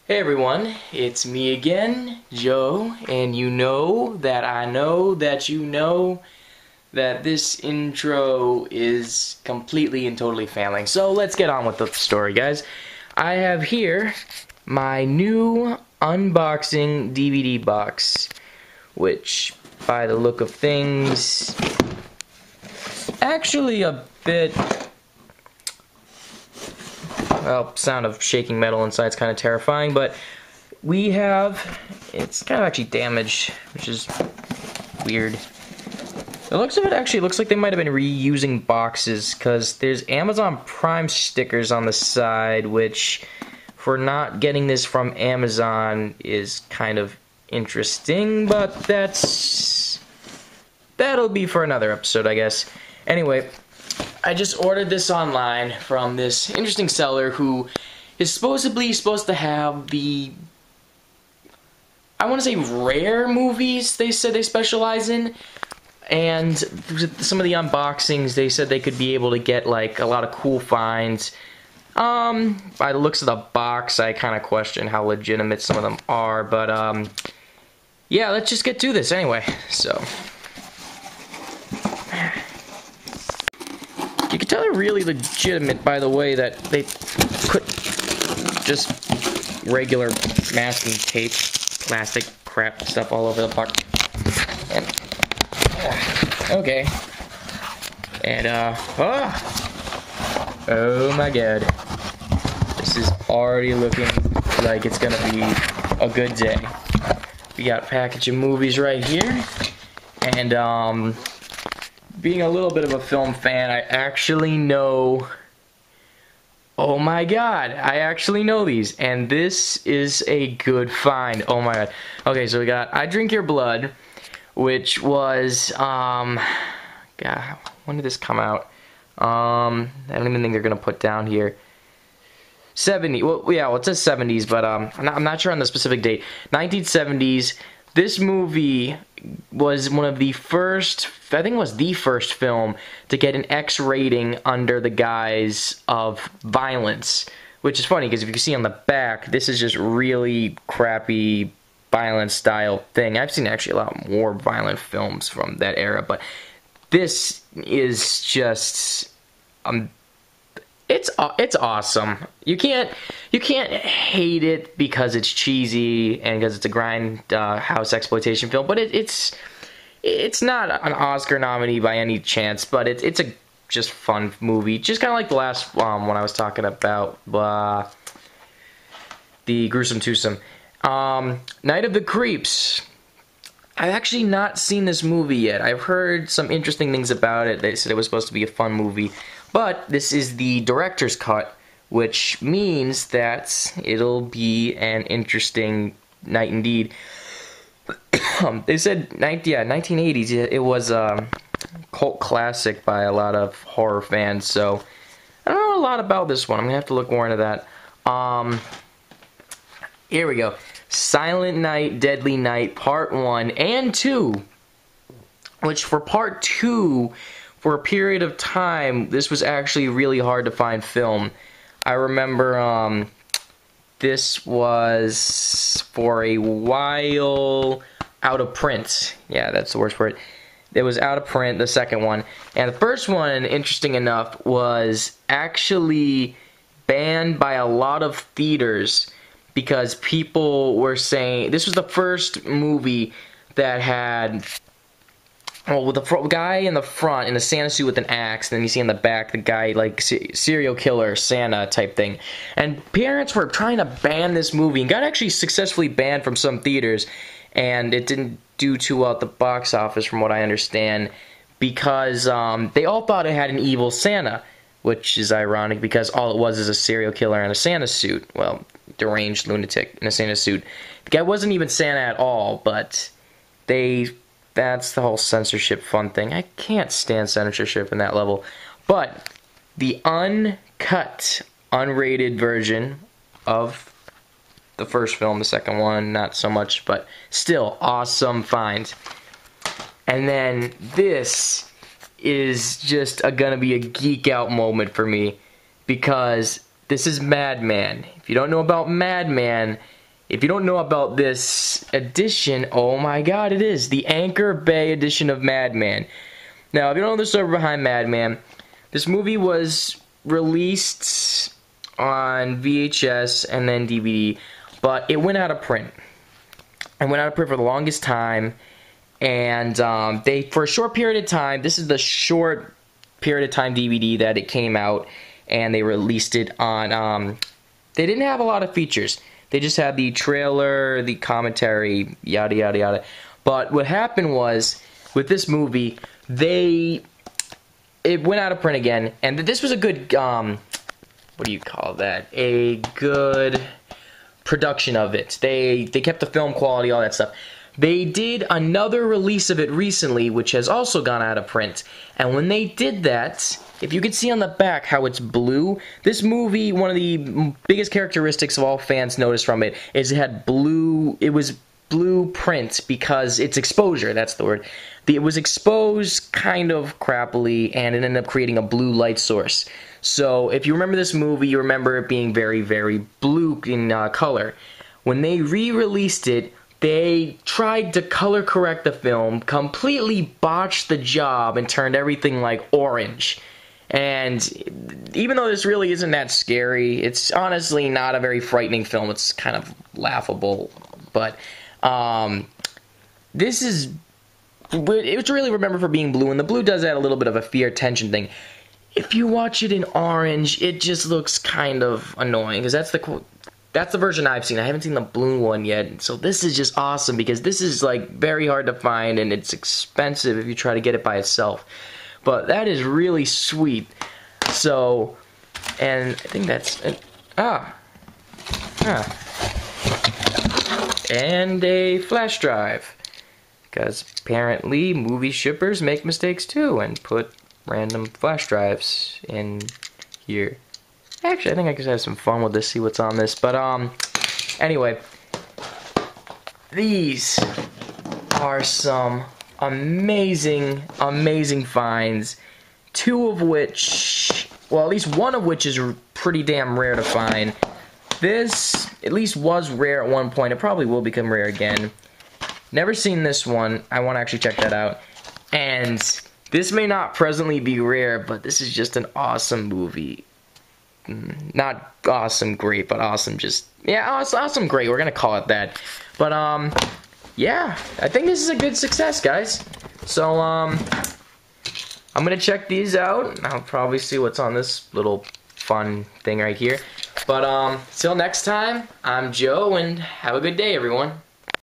Hey everyone, it's me again, Joe, and you know that I know that you know that this intro is completely and totally failing. So let's get on with the story, guys. I have here my new unboxing DVD box, which, by the look of things, actually a bit... Well, sound of shaking metal inside is kind of terrifying, but we have, it's kind of actually damaged, which is weird. The looks of it actually looks like they might have been reusing boxes, because there's Amazon Prime stickers on the side, which, for not getting this from Amazon, is kind of interesting, but that'll be for another episode, I guess. Anyway, I just ordered this online from this interesting seller who is supposedly supposed to have the, I want to say, rare movies they said they specialize in, and some of the unboxings they said they could be able to get like a lot of cool finds. By the looks of the box, I kind of question how legitimate some of them are, but yeah, let's just get to this anyway. So you can tell they're really legitimate by the way that they put just regular masking tape, plastic crap stuff all over the box. And, okay. And, oh my god. This is already looking like it's gonna be a good day. We got a package of movies right here. And, being a little bit of a film fan, I actually know... Oh my god, I actually know these, and this is a good find. Oh my god. Okay, so we got I Drink Your Blood, which was, God, when did this come out? I don't even think they're gonna put down here. 70, well, yeah, well, it says 70s, but, I'm not sure on the specific date. 1970s. This movie was one of the first, I think it was the first film to get an X rating under the guise of violence, which is funny because if you see on the back, this is just really crappy violent style thing. I've seen actually a lot more violent films from that era, but this is just it's awesome. You can't hate it because it's cheesy and because it's a grindhouse exploitation film, but it's not an Oscar nominee by any chance, but it's a just fun movie, just kind of like the last one I was talking about, the Gruesome Twosome. Night of the Creeps. I've actually not seen this movie yet. I've heard some interesting things about it. They said it was supposed to be a fun movie. But this is the director's cut, which means that it'll be an interesting night indeed. They said, 1980s, it was a cult classic by a lot of horror fans, so I don't know a lot about this one. I'm going to have to look more into that. Here we go. Silent Night, Deadly Night, Part 1 and 2, which for Part 2... for a period of time, this was actually really hard to find film. I remember this was for a while out of print. Yeah, that's the word for it. It was out of print, the second one. And the first one, interesting enough, was actually banned by a lot of theaters because people were saying... This was the first movie that had... Well, with the guy in the front in a Santa suit with an axe, and then you see in the back the guy, like, serial killer Santa type thing. And parents were trying to ban this movie, and got actually successfully banned from some theaters, and it didn't do too well at the box office, from what I understand, because they all thought it had an evil Santa, which is ironic, because all it was is a serial killer in a Santa suit. Well, deranged lunatic in a Santa suit. The guy wasn't even Santa at all, but that's the whole censorship fun thing. I can't stand censorship in that level. But the uncut, unrated version of the first film, the second one, not so much, but still awesome find. And then this is just gonna be a geek out moment for me because This is Madman. If you don't know about Madman, if you don't know about this edition, oh my god, it is the Anchor Bay edition of Madman. Now, if you don't know the story behind Madman, this movie was released on VHS and then DVD, but it went out of print. It went out of print for the longest time, and they, for a short period of time, this is the short period of time DVD that it came out, and they released it on, they didn't have a lot of features. They just had the trailer, the commentary, yada yada yada. But what happened was, with this movie, it went out of print again, and this was a good, what do you call that? A good production of it. They kept the film quality, all that stuff. They did another release of it recently, which has also gone out of print. And when they did that, if you can see on the back how it's blue, this movie, one of the biggest characteristics of all fans noticed from it is it had blue, it was blue print because it's exposure, that's the word. It was exposed kind of crappily, and it ended up creating a blue light source. So if you remember this movie, you remember it being very, very blue in color. When they re-released it, they tried to color correct the film, completely botched the job, and turned everything like orange. And even though this really isn't that scary, it's honestly not a very frightening film. It's kind of laughable. But this is, it's really remembered for being blue, and the blue does add a little bit of a fear tension thing. If you watch it in orange, it just looks kind of annoying, because that's the version I've seen. I haven't seen the blue one yet. So this is just awesome, because this is like very hard to find, and it's expensive if you try to get it by itself. But that is really sweet. So, and I think that's and a flash drive, because apparently movie shippers make mistakes too and put random flash drives in here. Actually, I think I could have some fun with this, see what's on this. But, anyway, these are some amazing, amazing finds. Two of which, well, at least one of which is pretty damn rare to find. This, at least, was rare at one point. It probably will become rare again. Never seen this one. I want to actually check that out. And this may not presently be rare, but this is just an awesome movie. Not awesome great, but awesome just, yeah, awesome great, we're gonna call it that. But yeah, I think this is a good success, guys. So I'm gonna check these out. I'll probably see what's on this little fun thing right here. But till next time, I'm Joe, and have a good day, everyone.